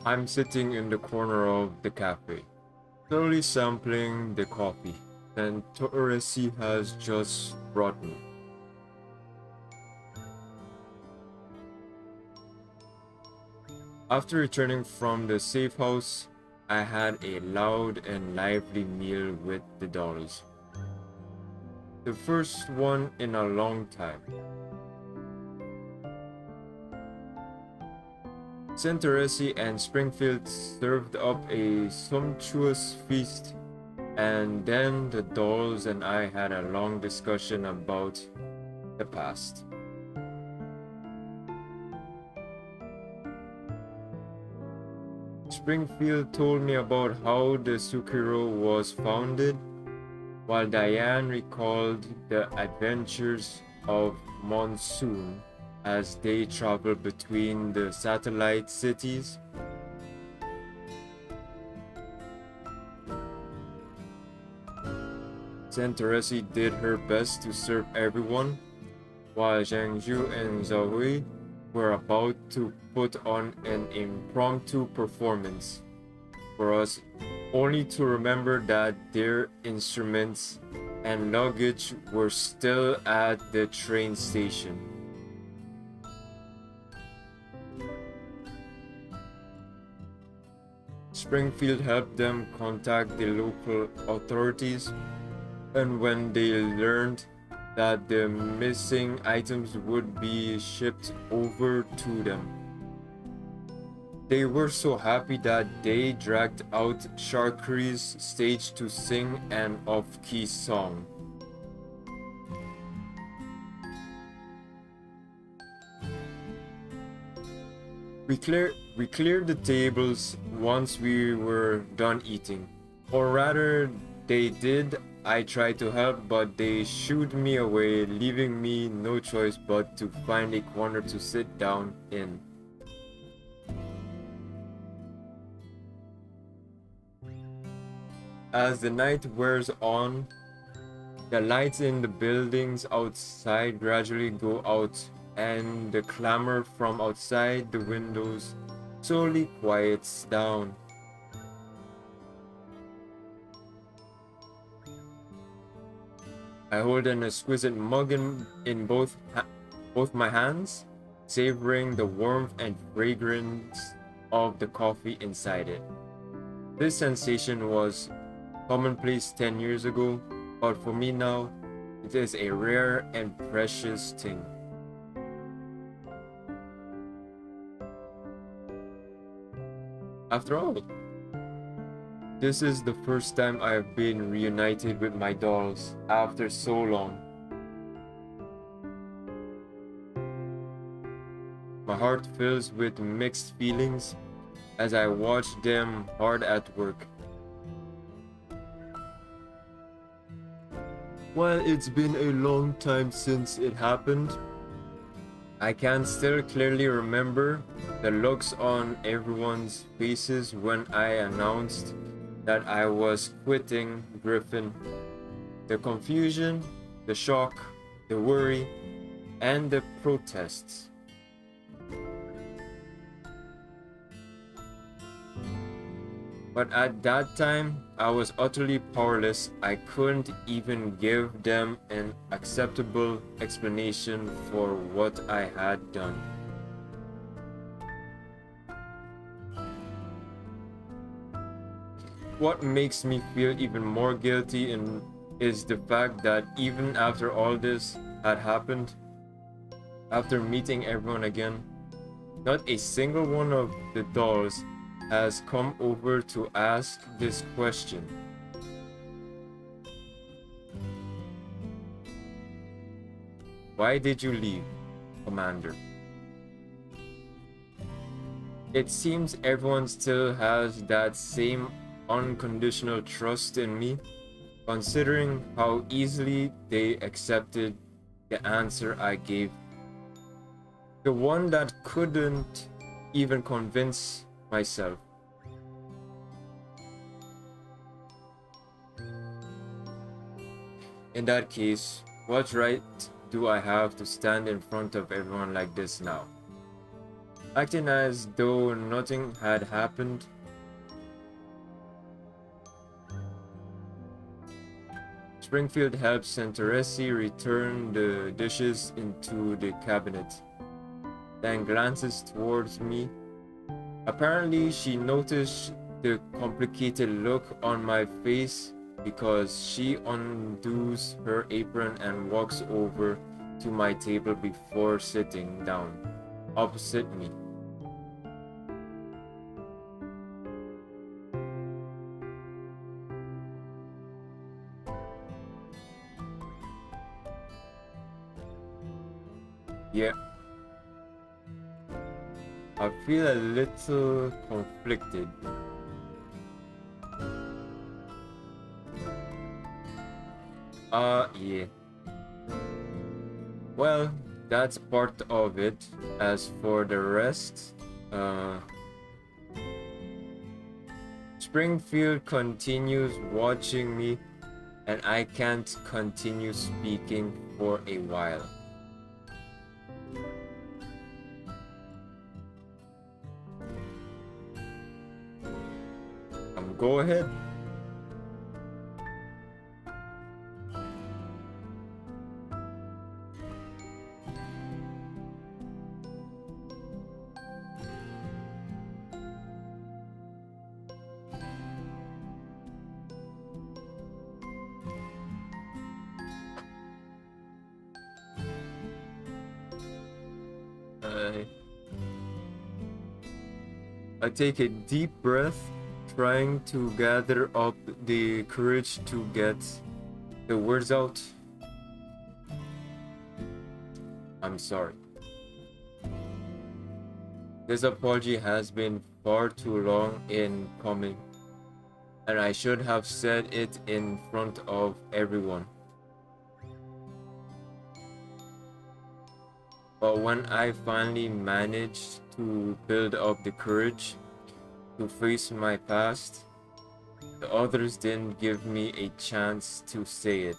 I'm sitting in the corner of the cafe, slowly sampling the coffee that Torresi has just brought me. After returning from the safe house, I had a loud and lively meal with the dolls. The first one in a long time. Santoresi and Springfield served up a sumptuous feast, and then the dolls and I had a long discussion about the past. Springfield told me about how the Zucchero was founded, while Diane recalled the adventures of Monsoon as they traveled between the satellite cities. Santoresi did her best to serve everyone, while Zhangzhou and Zhaohui were about to put on an impromptu performance for us, only to remember that their instruments and luggage were still at the train station. Springfield helped them contact the local authorities, and when they learned that the missing items would be shipped over to them, they were so happy that they dragged out Sharkery's stage to sing an off-key song. We cleared the tables once we were done eating. Or rather, they did. I tried to help, but they shooed me away, leaving me no choice but to find a corner to sit down in. As the night wears on, the lights in the buildings outside gradually go out, and the clamor from outside the windows slowly quiets down. I hold an exquisite mug in both my hands, savoring the warmth and fragrance of the coffee inside it. This sensation was commonplace 10 years ago, but for me now, it is a rare and precious thing. After all, this is the first time I have been reunited with my dolls after so long. My heart fills with mixed feelings as I watch them hard at work. While it's been a long time since it happened, I can still clearly remember the looks on everyone's faces when I announced that I was quitting Griffin. The confusion, the shock, the worry, and the protests. But at that time, I was utterly powerless. I couldn't even give them an acceptable explanation for what I had done. What makes me feel even more guilty is the fact that even after all this had happened, after meeting everyone again, not a single one of the dolls has come over to ask this question. Why did you leave, Commander? It seems everyone still has that same unconditional trust in me, considering how easily they accepted the answer I gave. The one that couldn't even convince myself. In that case, what right do I have to stand in front of everyone like this now? Acting as though nothing had happened. Springfield helps Santaresi return the dishes into the cabinet, then glances towards me. Apparently, she noticed the complicated look on my face because she undoes her apron and walks over to my table before sitting down opposite me. Yeah, I feel a little conflicted. Yeah. Well, that's part of it. As for the rest, uh, Springfield continues watching me, and I can't continue speaking for a while. Go ahead. I take a deep breath, trying to gather up the courage to get the words out. I'm sorry. This apology has been far too long in coming, and I should have said it in front of everyone. But when I finally managed to build up the courage to face my past, the others didn't give me a chance to say it.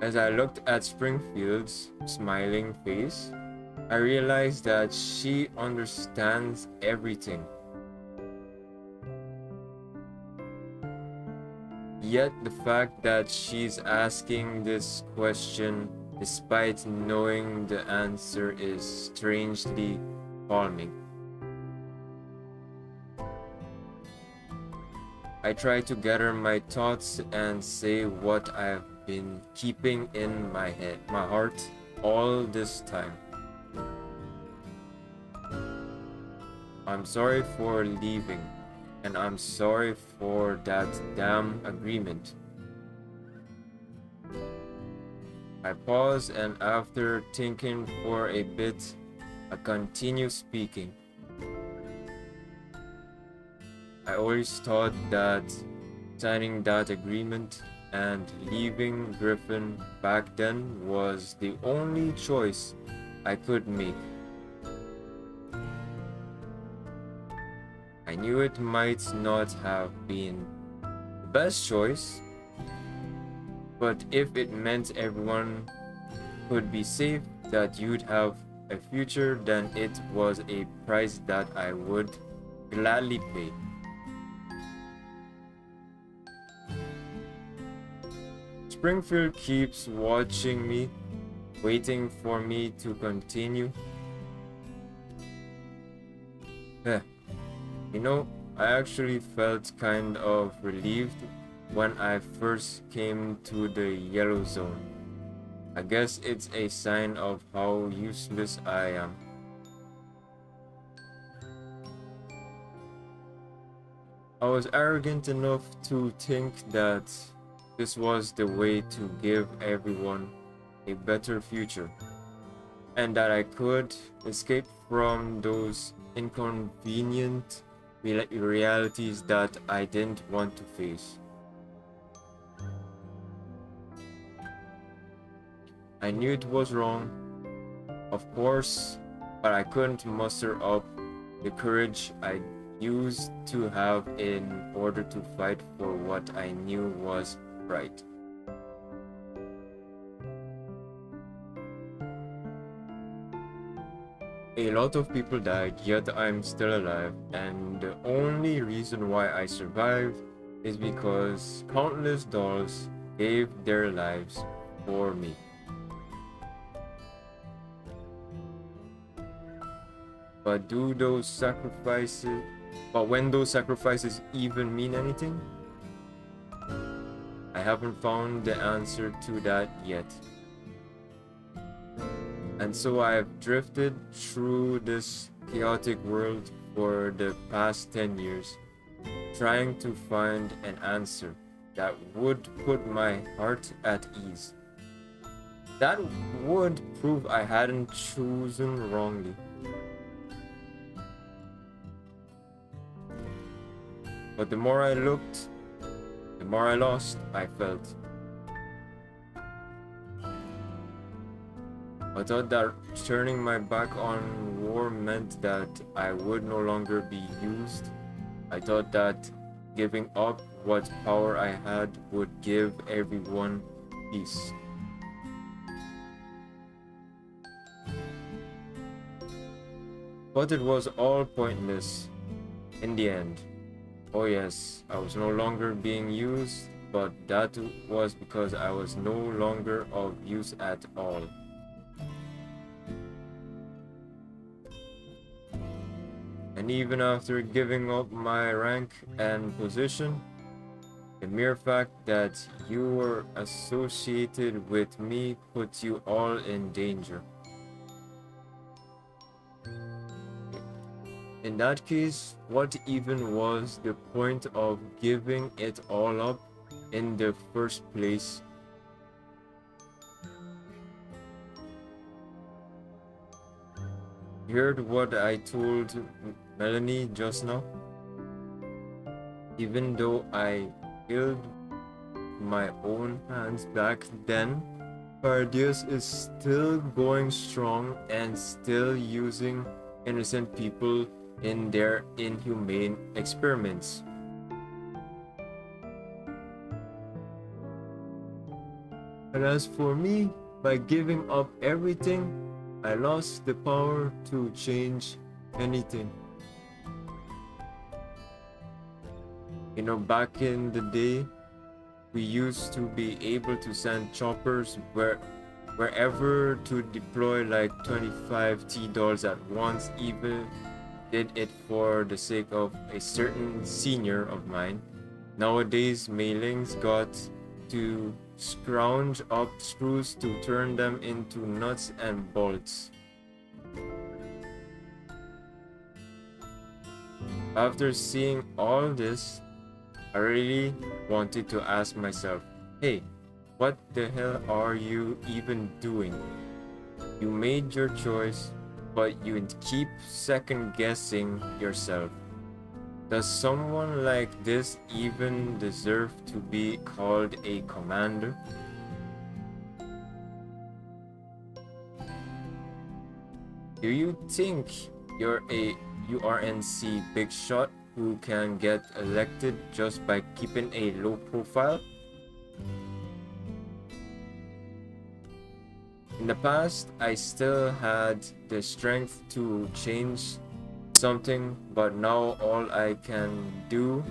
As I looked at Springfield's smiling face, I realized that she understands everything. Yet the fact that she's asking this question despite knowing the answer is strangely calming. I try to gather my thoughts and say what I've been keeping in my heart all this time. I'm sorry for leaving, and I'm sorry for that damn agreement. I pause, and after thinking for a bit, I continue speaking. I always thought that signing that agreement and leaving Griffin back then was the only choice I could make. I knew it might not have been the best choice, but if it meant everyone could be safe, that you'd have a future, then it was a price that I would gladly pay. Springfield keeps watching me, waiting for me to continue. You know, I actually felt kind of relieved when I first came to the yellow zone. I guess it's a sign of how useless I am. I was arrogant enough to think that this was the way to give everyone a better future, and that I could escape from those inconvenient realities that I didn't want to face. I knew it was wrong, of course, but I couldn't muster up the courage I used to have in order to fight for what I knew was right. A lot of people died, yet I'm still alive, and the only reason why I survived is because countless dolls gave their lives for me. But when those sacrifices even mean anything? I haven't found the answer to that yet. And so I've drifted through this chaotic world for the past 10 years, trying to find an answer that would put my heart at ease. That would prove I hadn't chosen wrongly. But the more I looked, the more I lost I felt. I thought that turning my back on war meant that I would no longer be used. I thought that giving up what power I had would give everyone peace. But it was all pointless in the end. Oh yes, I was no longer being used, but that was because I was no longer of use at all. And even after giving up my rank and position, the mere fact that you were associated with me puts you all in danger. In that case, what even was the point of giving it all up in the first place? You heard what I told Melanie just now? Even though I killed my own hands back then, Pardius is still going strong and still using innocent people in their inhumane experiments. And as for me, by giving up everything, I lost the power to change anything. You know, back in the day, we used to be able to send choppers wherever to deploy like 25 T-dolls at once, even did it for the sake of a certain senior of mine. Nowadays, mailings got to scrounge up screws to turn them into nuts and bolts. After seeing all this, I really wanted to ask myself, hey, what the hell are you even doing? You made your choice, but you keep second guessing yourself. Does someone like this even deserve to be called a commander? Do you think you're a URNC big shot who can get elected just by keeping a low profile? In the past, I still had the strength to change something, but now all I can do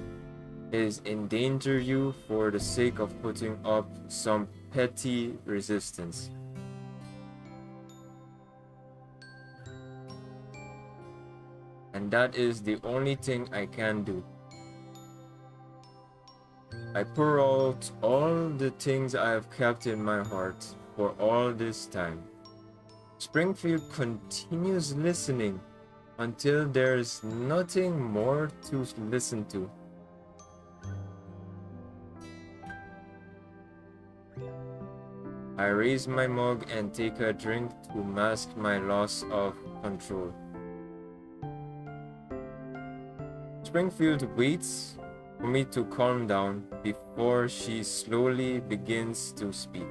is endanger you for the sake of putting up some petty resistance. And that is the only thing I can do. I pour out all the things I have kept in my heart for all this time. Springfield continues listening until there's nothing more to listen to. I raise my mug and take a drink to mask my loss of control. Springfield waits for me to calm down before she slowly begins to speak.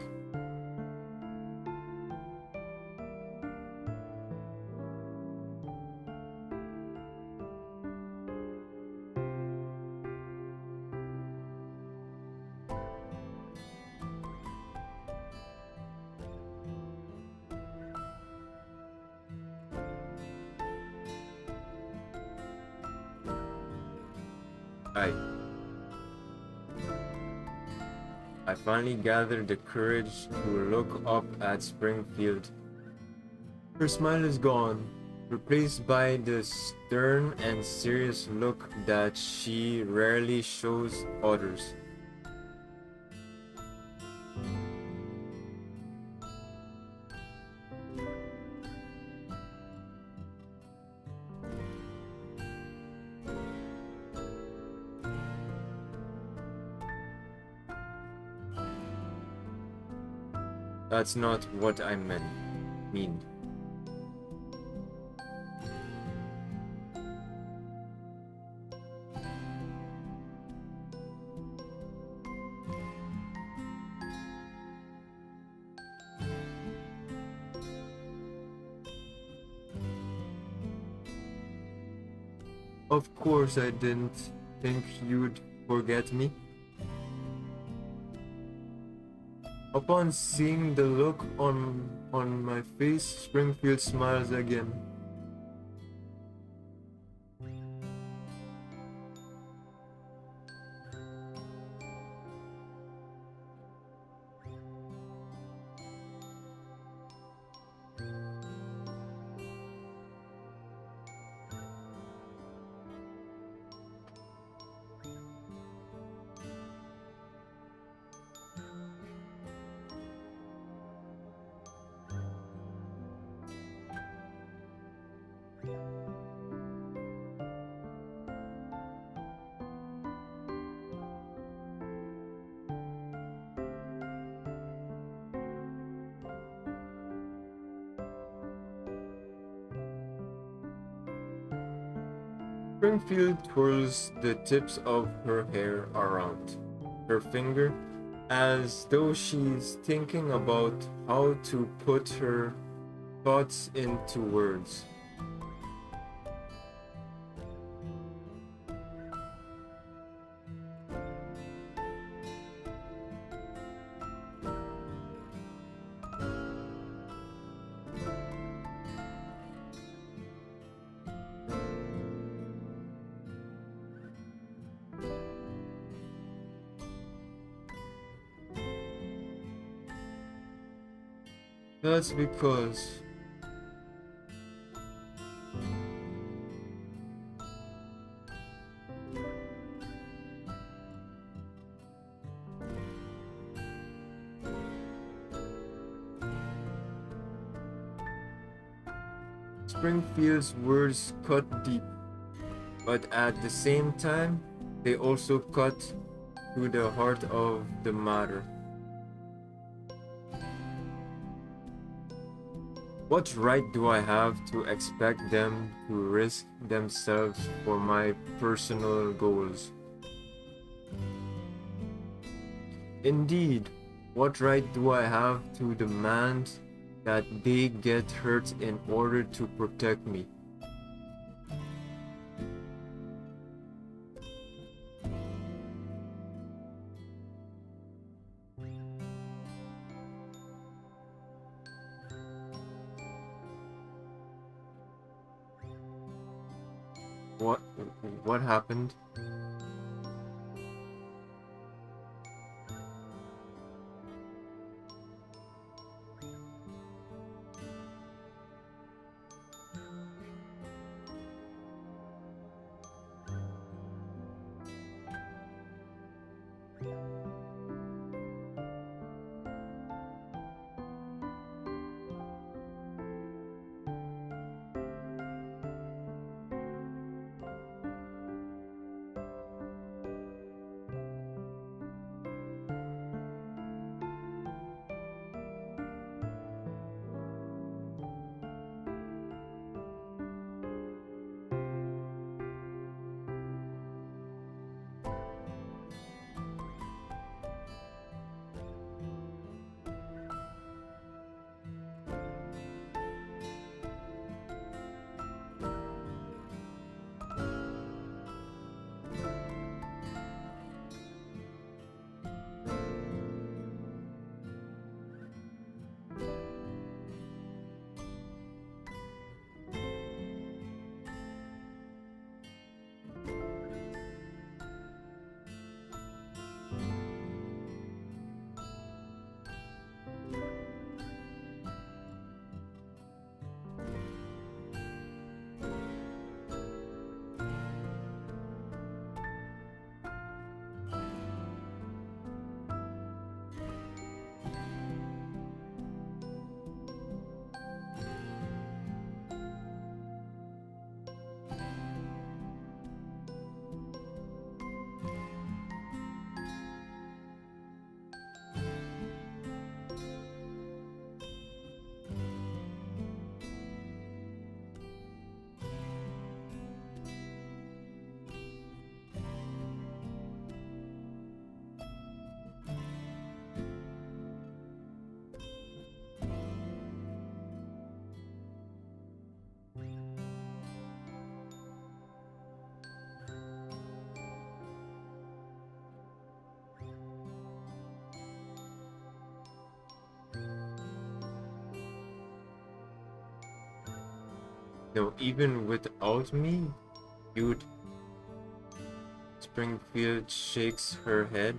I. I finally gathered the courage to look up at Springfield. Her smile is gone, replaced by the stern and serious look that she rarely shows others. That's not what I mean. Of course I didn't think you'd forget me. Upon seeing the look on my face, Springfield smiles again. Springfield twirls the tips of her hair around her finger as though she's thinking about how to put her thoughts into words. That's because Springfield's words cut deep, but at the same time, they also cut to the heart of the matter. What right do I have to expect them to risk themselves for my personal goals? Indeed, what right do I have to demand that they get hurt in order to protect me? What what happened? No, even without me, you'd. Springfield shakes her head.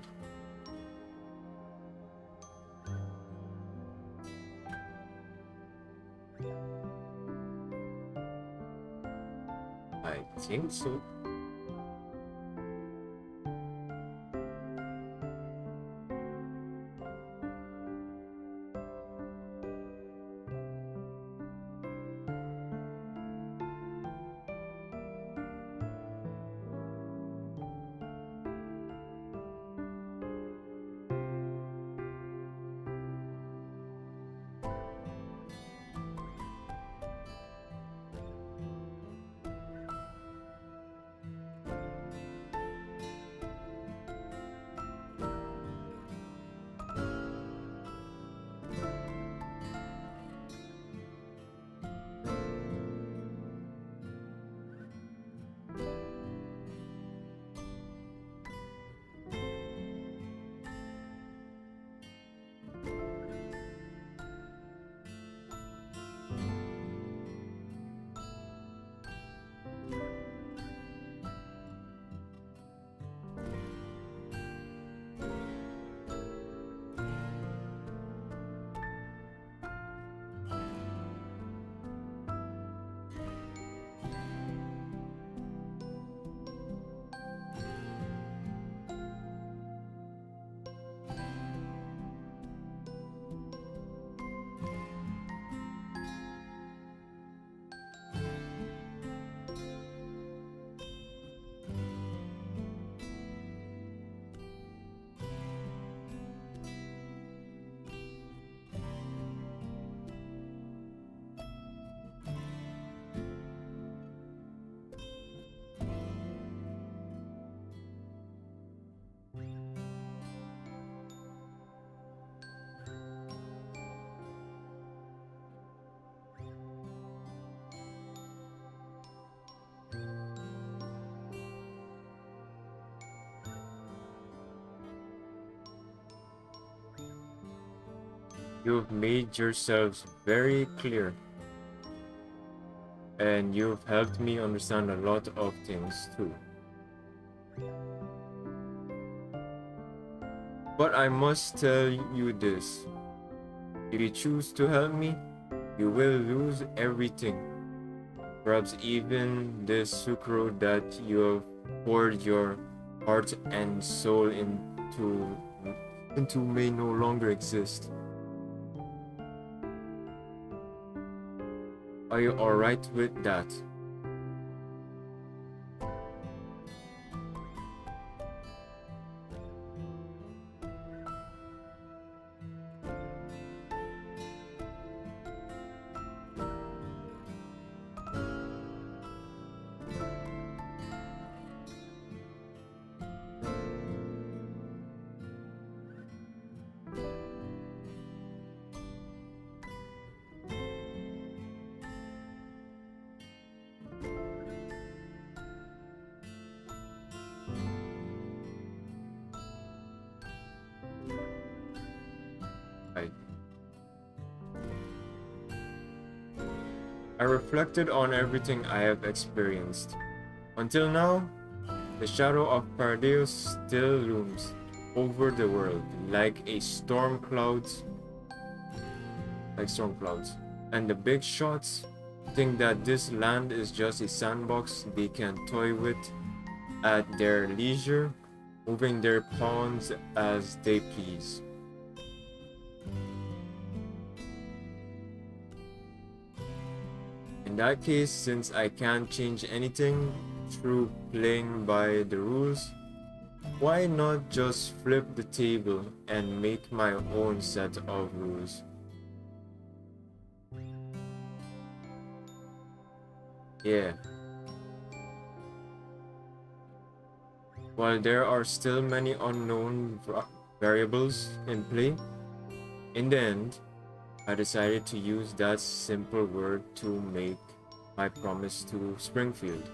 I think so. You've made yourselves very clear, and you've helped me understand a lot of things too. But I must tell you this. If you choose to help me, you will lose everything. Perhaps even this Zucchero that you have poured your heart and soul into may no longer exist. Are you alright with that? I reflected on everything I have experienced. Until now, the shadow of Pardeus still looms over the world like storm clouds. And the big shots think that this land is just a sandbox they can toy with at their leisure, moving their pawns as they please. In that case, since I can't change anything through playing by the rules, why not just flip the table and make my own set of rules? Yeah. While there are still many unknown variables in play, in the end, I decided to use that simple word to make my promise to Springfield.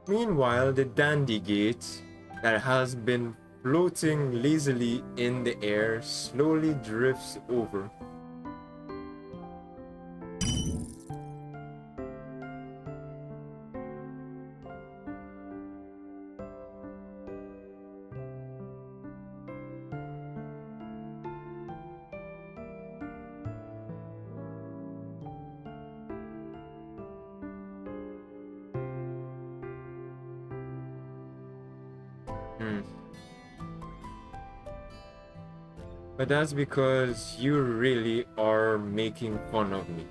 Meanwhile, the dandy gate that has been floating lazily in the air slowly drifts over, Hmm. But that's because you really are making fun of me.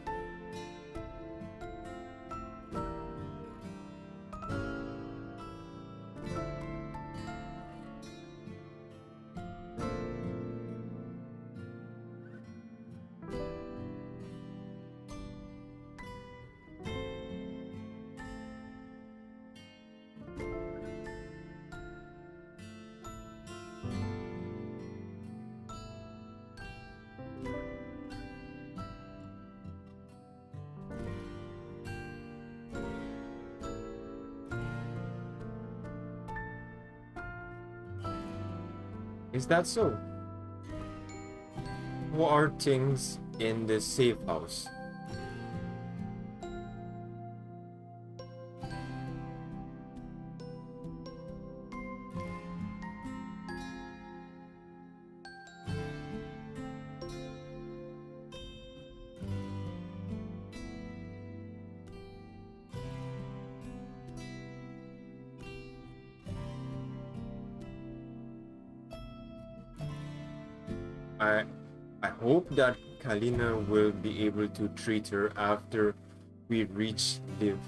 Is that so? What are things in the safe house? I I hope that Kalina will be able to treat her after we reach Liv.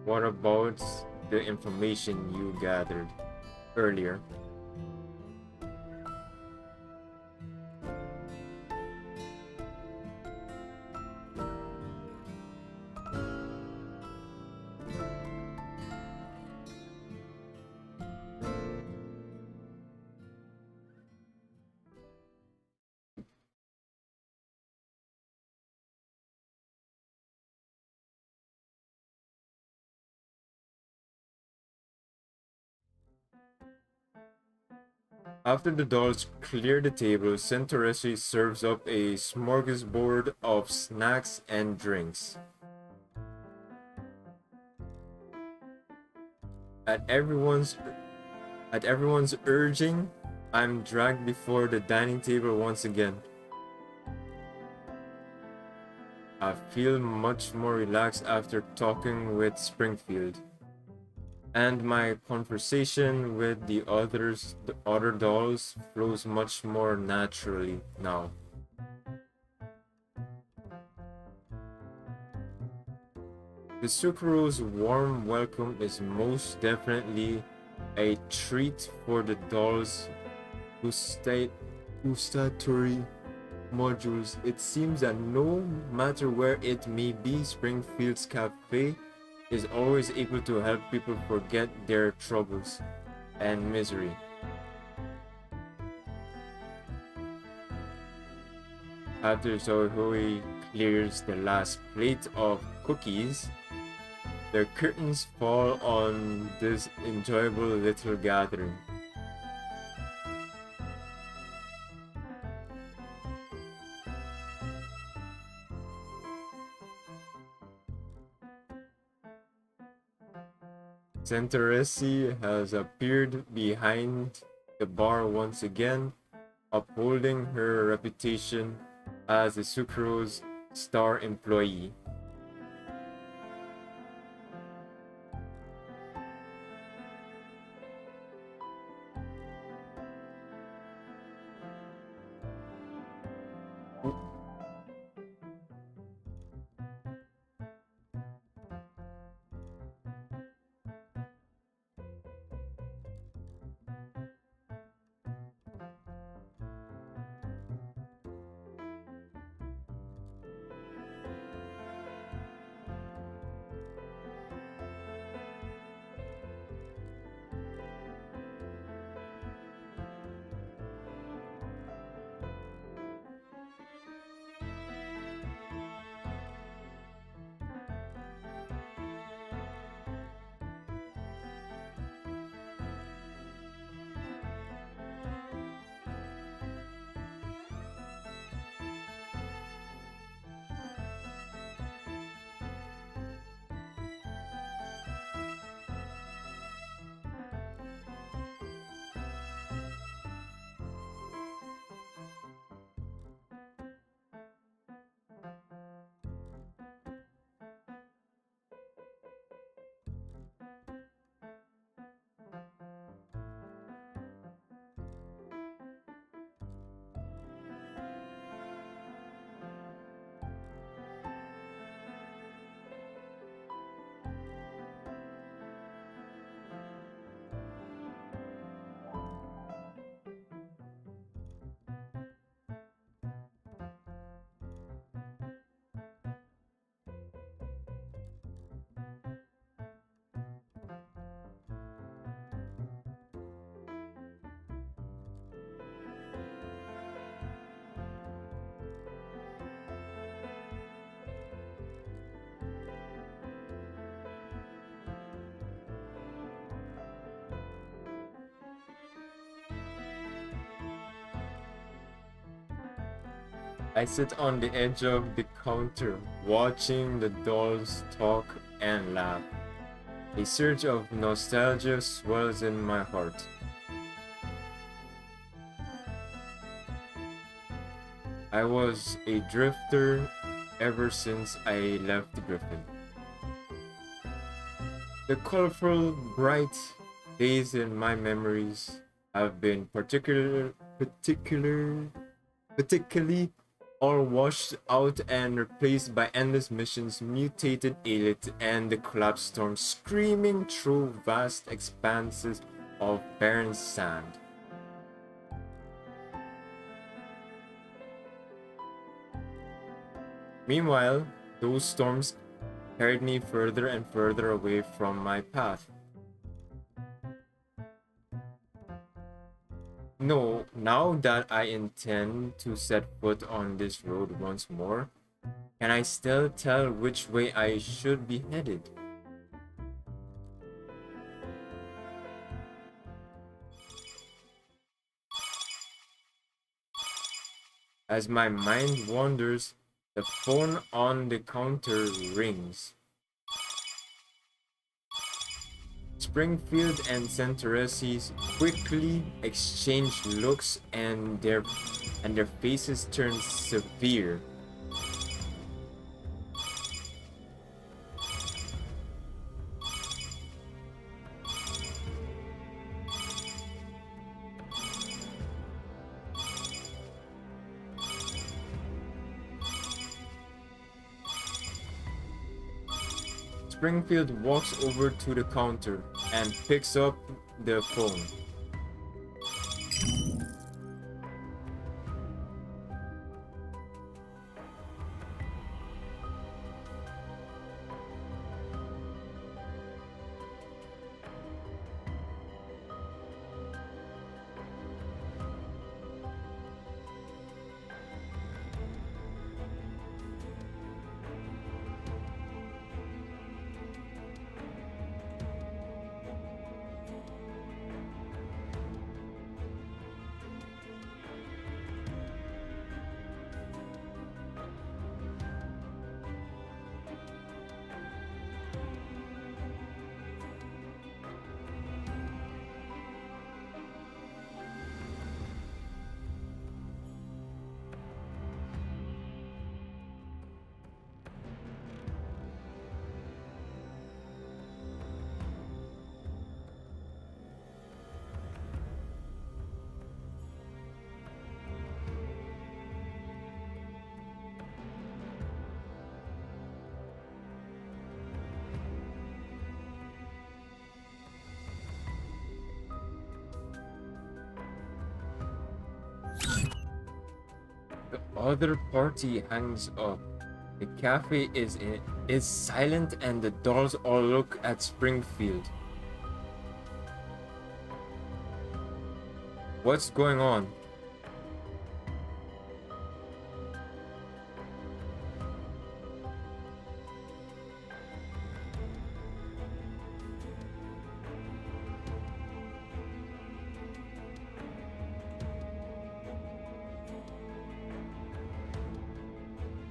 What about the information you gathered earlier? After the dolls clear the table, Centauresi serves up a smorgasbord of snacks and drinks. At everyone's at everyone's urging, I'm dragged before the dining table once again. I feel much more relaxed after talking with Springfield, and my conversation with the other dolls flows much more naturally now. The Zucchero's warm welcome is most definitely a treat for the dolls gustatory modules. It seems that no matter where it may be, Springfield's cafe is always able to help people forget their troubles and misery. After Zoe clears the last plate of cookies, the curtains fall on this enjoyable little gathering. Santaresi has appeared behind the bar once again, upholding her reputation as the Sucro's star employee. I sit on the edge of the counter, watching the dolls talk and laugh. A surge of nostalgia swells in my heart. I was a drifter ever since I left Griffin. The colorful, bright days in my memories have been particularly all washed out and replaced by endless missions, mutated aliens, and the collapsed storm screaming through vast expanses of barren sand. Meanwhile, those storms carried me further and further away from my path. No, now that I intend to set foot on this road once more, can I still tell which way I should be headed? As my mind wanders, the phone on the counter rings. Springfield and Santaresi quickly exchange looks and their faces turn severe. Springfield walks over to the counter and picks up the phone. The other party hangs up. The cafe is silent and the dolls all look at Springfield. What's going on?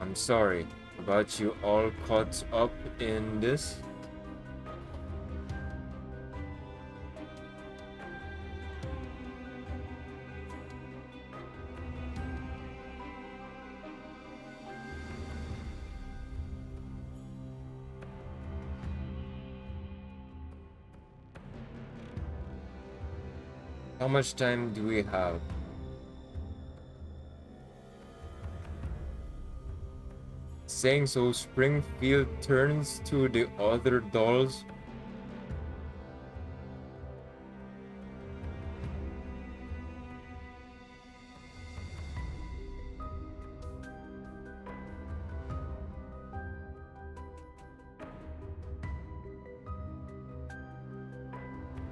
I'm sorry about you all caught up in this. How much time do we have? Saying so, Springfield turns to the other dolls.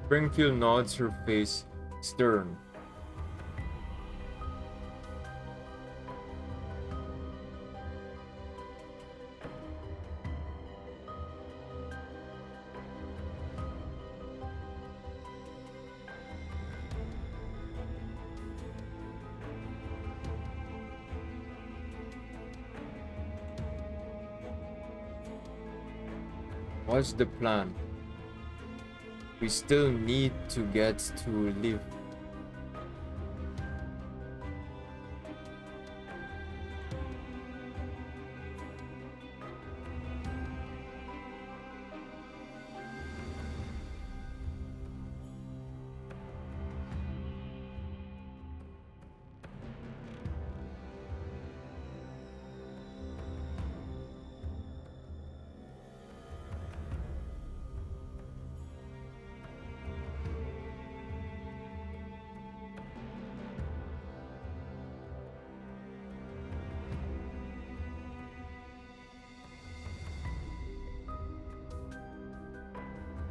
Springfield nods, her face stern. What's the plan? We still need to get to live.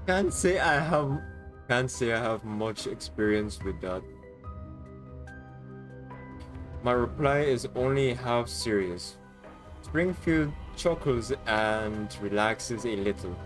Can't say I have much experience with that. My reply is only half serious. Springfield chuckles and relaxes a little.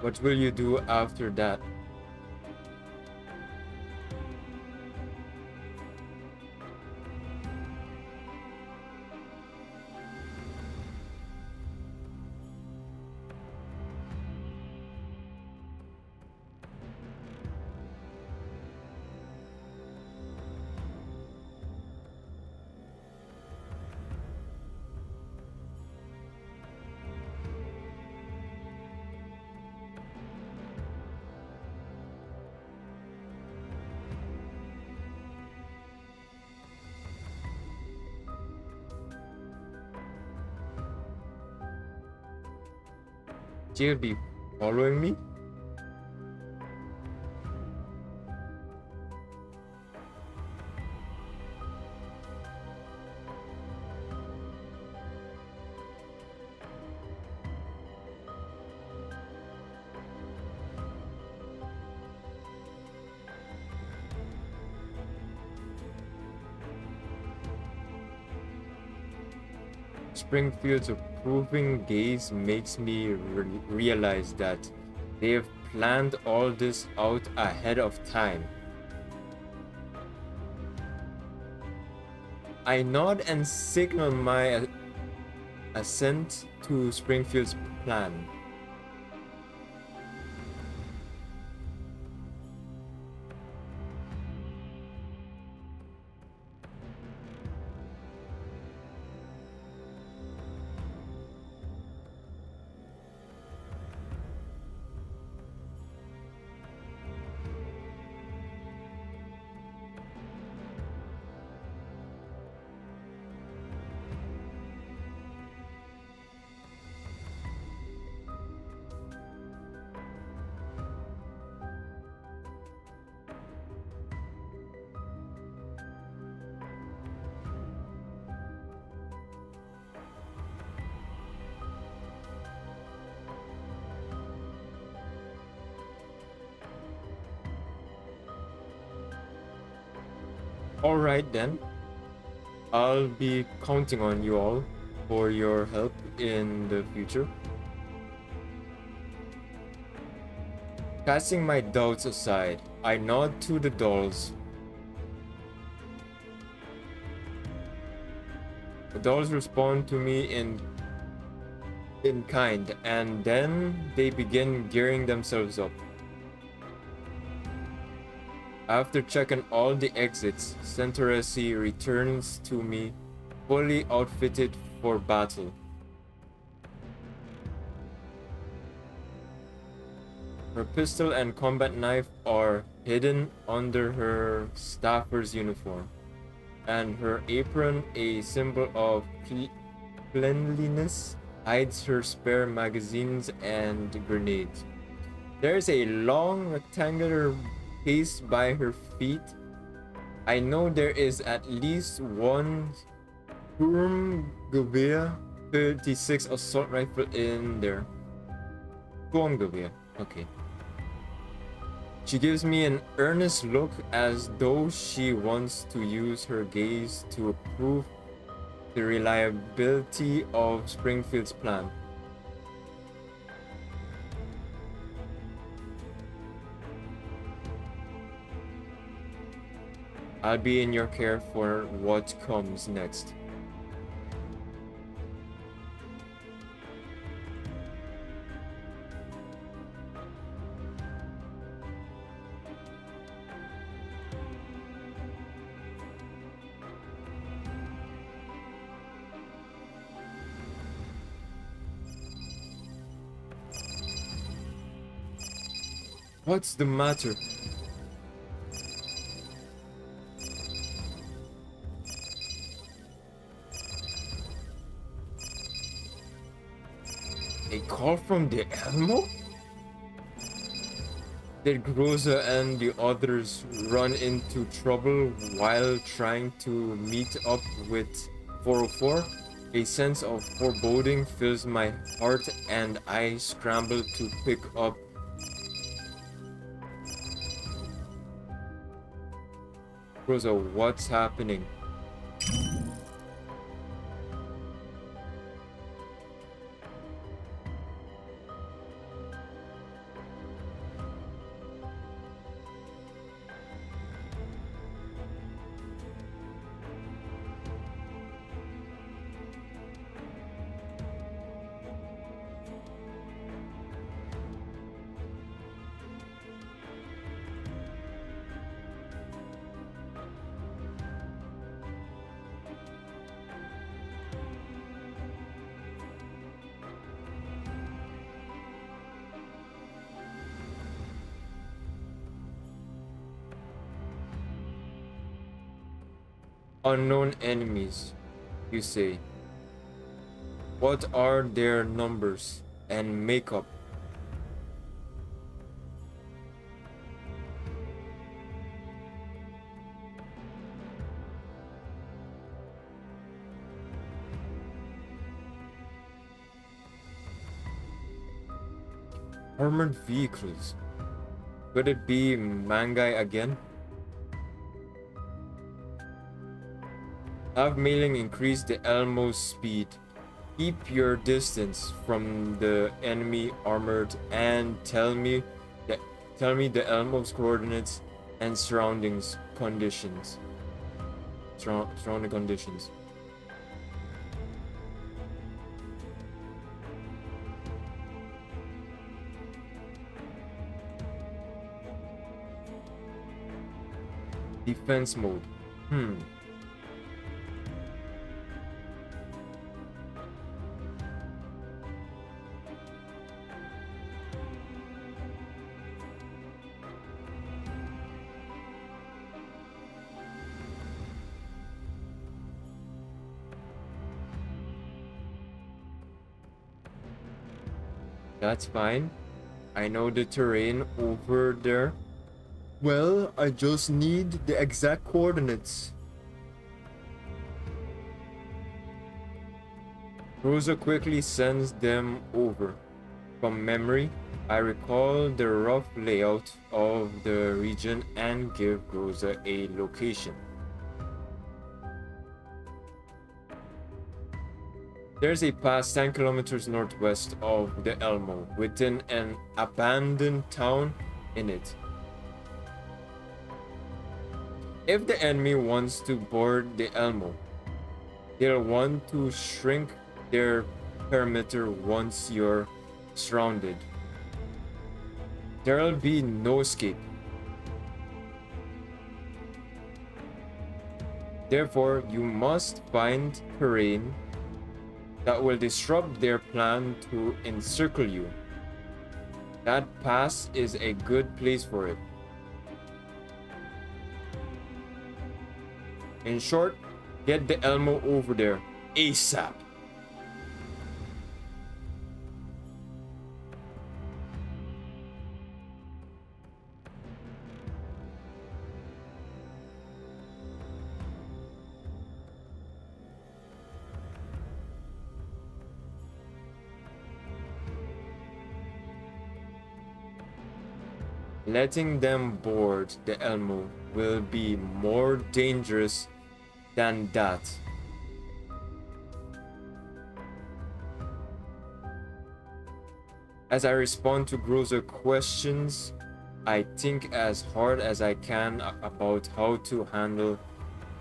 What will you do after that? She'll be following me? Springfield's approving gaze makes me realize that they have planned all this out ahead of time. I nod and signal my assent to Springfield's plan. Alright then, I'll be counting on you all for your help in the future. Casting my doubts aside, I nod to the dolls. The dolls respond to me in kind, and then they begin gearing themselves up. After checking all the exits, Centauresi returns to me, fully outfitted for battle. Her pistol and combat knife are hidden under her staffer's uniform, and her apron, a symbol of cleanliness, hides her spare magazines and grenades. There's a long rectangular case by her feet. I know there is at least one Gewehr 36 assault rifle in there. Gewehr, okay. She gives me an earnest look as though she wants to use her gaze to approve the reliability of Springfield's plan. I'll be in your care for what comes next. What's the matter? A call from the Elmo? Did Groza and the others run into trouble while trying to meet up with 404? A sense of foreboding fills my heart and I scramble to pick up Groza. What's happening? Unknown enemies, you say. What are their numbers and makeup? Armored vehicles. Could it be Mangai again? Have mailing increase the Elmo's speed. Keep your distance from the enemy armored and tell me the Elmo's coordinates and surroundings conditions. Surrounding conditions. Defense mode. That's fine. I know the terrain over there. Well, I just need the exact coordinates. Rosa quickly sends them over. From memory, I recall the rough layout of the region and give Rosa a location. There's a pass 10 kilometers northwest of the Elmo, within an abandoned town in it. If the enemy wants to board the Elmo, they'll want to shrink their perimeter once you're surrounded. There'll be no escape. Therefore, you must find terrain that will disrupt their plan to encircle you. That pass is a good place for it. In short, get the Elmo over there ASAP. Letting them board the Elmo will be more dangerous than that. As I respond to Groza's questions, I think as hard as I can about how to handle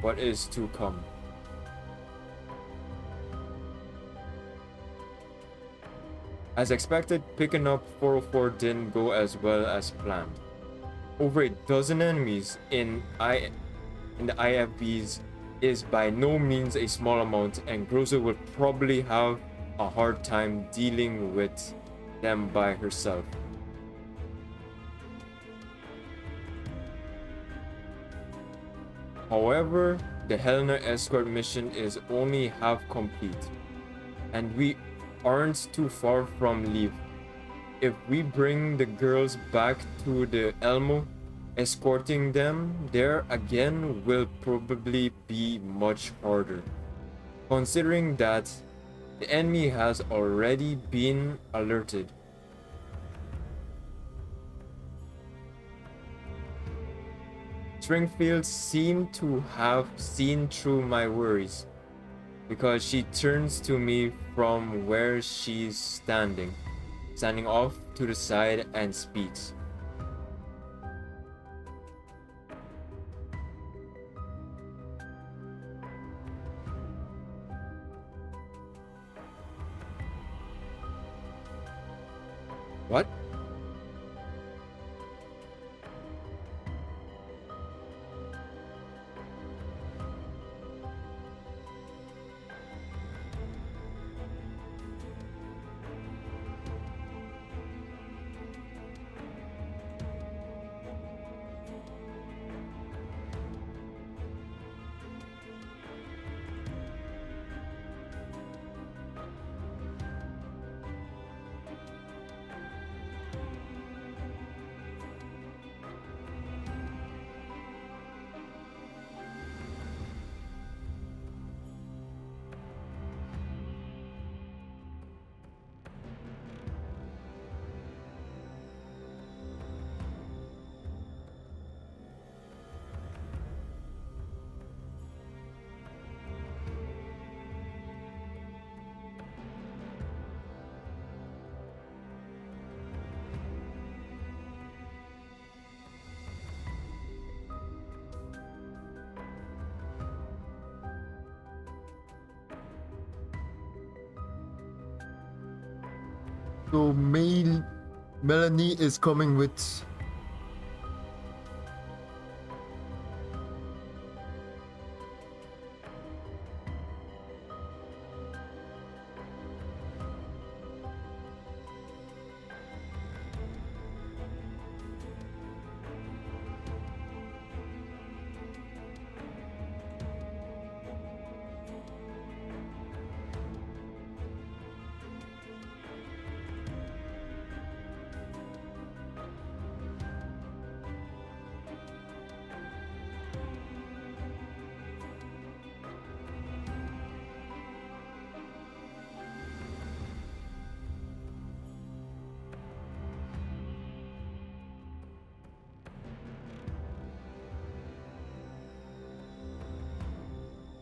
what is to come. As expected, picking up 404 didn't go as well as planned. Over a dozen enemies in the IFBs is by no means a small amount, and Groza will probably have a hard time dealing with them by herself. However, the Helena escort mission is only half complete, and we aren't too far from leave. If we bring the girls back to the Elmo, escorting them there again will probably be much harder, considering that the enemy has already been alerted. Springfield seemed to have seen through my worries, because she turns to me from where she's standing off to the side and speaks. What? So Melanie is coming with.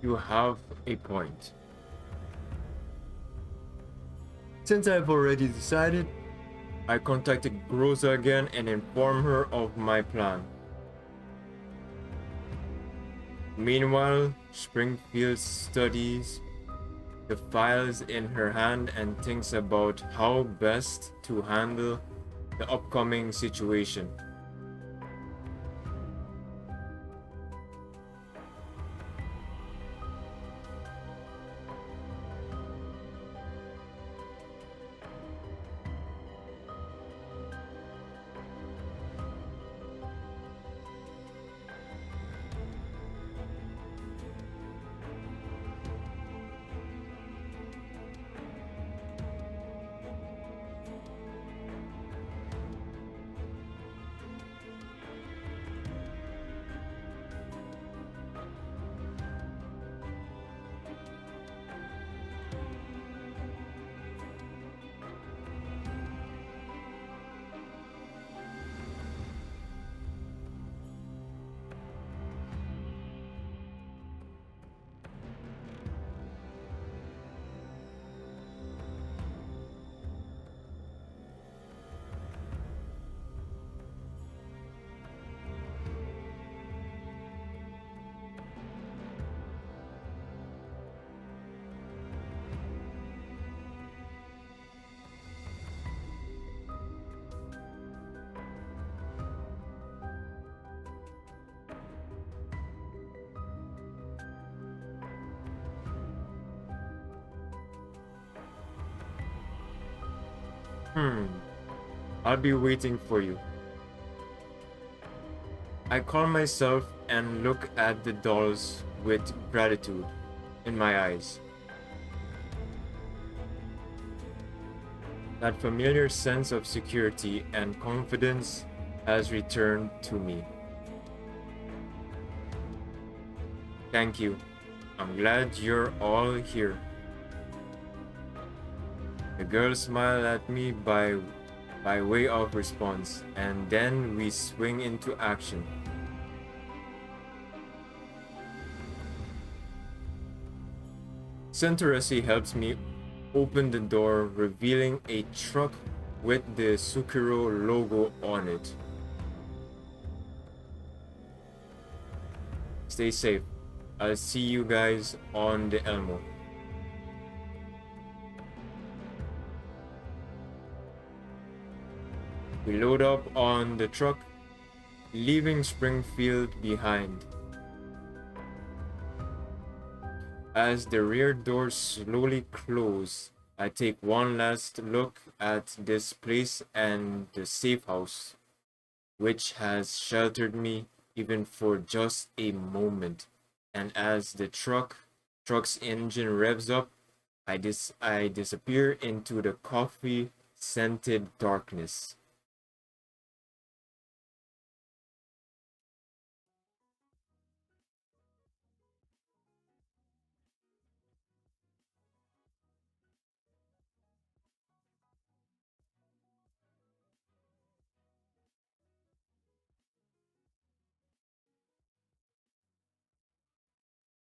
You have a point. Since I've already decided, I contacted Groza again and informed her of my plan. Meanwhile, Springfield studies the files in her hand and thinks about how best to handle the upcoming situation. I'll be waiting for you. I calm myself and look at the dolls with gratitude in my eyes. That familiar sense of security and confidence has returned to me. Thank you. I'm glad you're all here. The girls smile at me by way of response, and then we swing into action. Santarasi helps me open the door, revealing a truck with the Zucchero logo on it. Stay safe. I'll see you guys on the Elmo. We load up on the truck, leaving Springfield behind. As the rear doors slowly close, I take one last look at this place and the safe house, which has sheltered me even for just a moment. And as the truck's engine revs up, I disappear into the coffee-scented darkness.